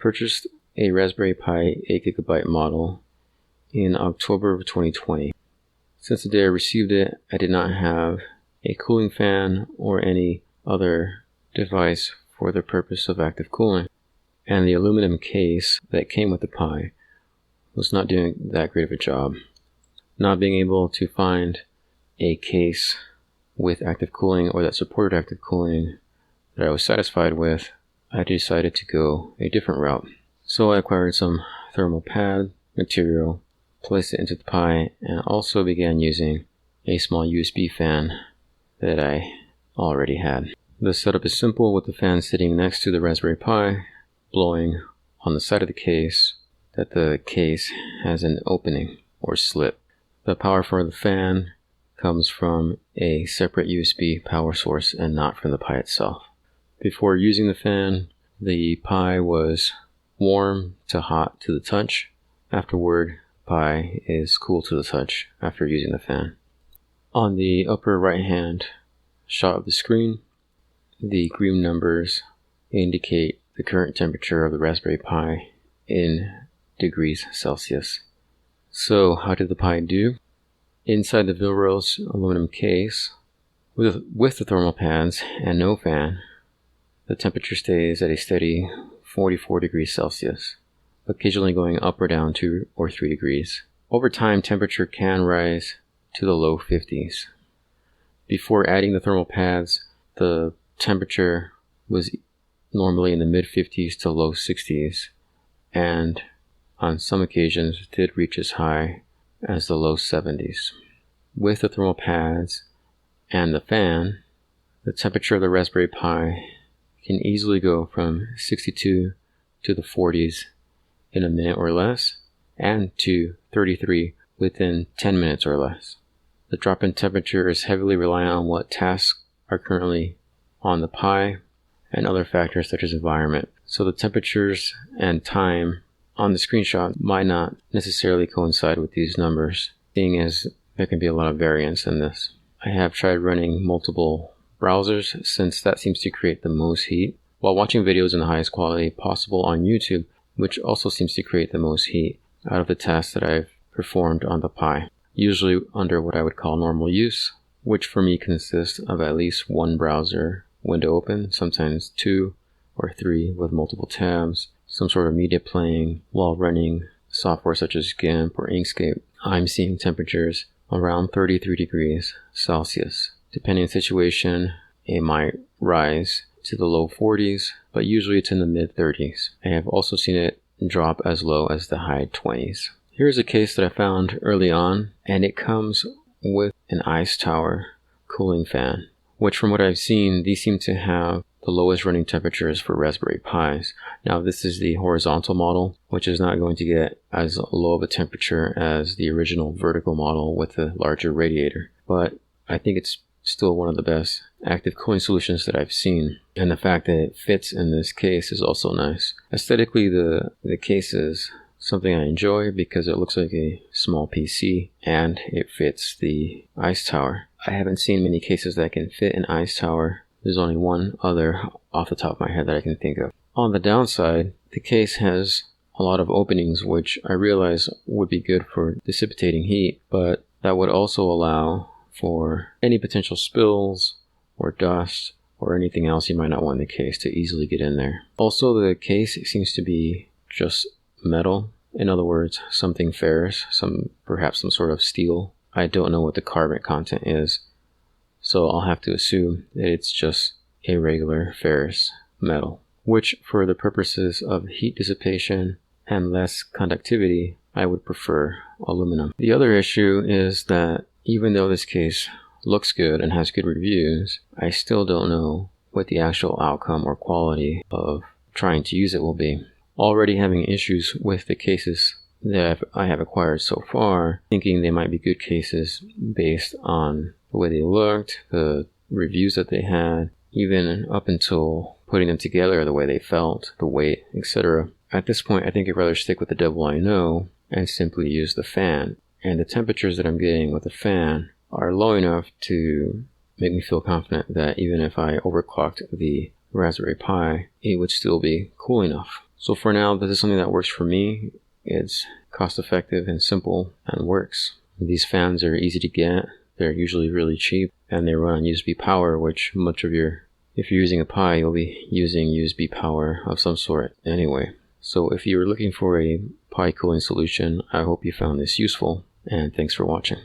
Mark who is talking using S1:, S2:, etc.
S1: purchased a Raspberry Pi 8GB model in October of 2020. Since the day I received it, I did not have a cooling fan or any other device for the purpose of active cooling. And the aluminum case that came with the Pi was not doing that great of a job. Not being able to find a case with active cooling or that supported active cooling that I was satisfied with, I decided to go a different route. So I acquired some thermal pad material, placed it into the Pi, and also began using a small USB fan that I already had. The setup is simple, with the fan sitting next to the Raspberry Pi, blowing on the side of the case that the case has an opening or slit. The power for the fan comes from a separate USB power source and not from the Pi itself. Before using the fan, the Pi was warm to hot to the touch. Afterward, Pi is cool to the touch after using the fan. On the upper right hand shot of the screen, the green numbers indicate the current temperature of the Raspberry Pi in degrees Celsius. So how did the Pi do? Inside the Vilrose aluminum case, with the thermal pads and no fan, the temperature stays at a steady 44 degrees Celsius, occasionally going up or down 2 or 3 degrees. Over time, temperature can rise to the low 50s. Before adding the thermal pads, the temperature was normally in the mid 50s to low 60s, and on some occasions did reach as high as the low 70s. With the thermal pads and the fan, the temperature of the Raspberry Pi can easily go from 62 to the 40s in a minute or less, and to 33 within 10 minutes or less. The drop in temperature is heavily reliant on what tasks are currently on the Pi and other factors such as environment. So the temperatures and time on the screenshot might not necessarily coincide with these numbers, seeing as there can be a lot of variance in this. I have tried running multiple browsers, since that seems to create the most heat, while watching videos in the highest quality possible on YouTube, which also seems to create the most heat out of the tasks that I've performed on the Pi, usually under what I would call normal use, which for me consists of at least one browser window open, sometimes 2 or 3 with multiple tabs, some sort of media playing while running software such as GIMP or Inkscape. I'm seeing temperatures around 33 degrees Celsius. Depending on the situation, it might rise to the low 40s, but usually it's in the mid 30s. I have also seen it drop as low as the high 20s. Here's a case that I found early on, and it comes with an ice tower cooling fan, which from what I've seen, these seem to have the lowest running temperatures for Raspberry Pis. Now this is the horizontal model, which is not going to get as low of a temperature as the original vertical model with the larger radiator, but I think it's still one of the best active cooling solutions that I've seen, and the fact that it fits in this case is also nice. Aesthetically, the case is something I enjoy because it looks like a small PC and it fits the ice tower. I haven't seen many cases that can fit an ice tower. There's only one other off the top of my head that I can think of. On the downside, the case has a lot of openings, which I realize would be good for dissipating heat, but that would also allow for any potential spills or dust or anything else you might not want in the case to easily get in there. Also, the case seems to be just metal. In other words, something ferrous, perhaps some sort of steel. I don't know what the carbon content is, so I'll have to assume that it's just a regular ferrous metal, which for the purposes of heat dissipation and less conductivity, I would prefer aluminum. The other issue is that even though this case looks good and has good reviews, I still don't know what the actual outcome or quality of trying to use it will be. Already having issues with the cases that I have acquired so far, thinking they might be good cases based on the way they looked, the reviews that they had, even up until putting them together, the way they felt, the weight, etc. At this point, I think I'd rather stick with the devil I know and simply use the fan. And the temperatures that I'm getting with the fan are low enough to make me feel confident that even if I overclocked the Raspberry Pi, it would still be cool enough. So for now, this is something that works for me. It's cost effective and simple and works. These fans are easy to get. They're usually really cheap and they run on USB power, which if you're using a Pi, you'll be using USB power of some sort anyway. So if you're looking for a Pi cooling solution, I hope you found this useful, and thanks for watching.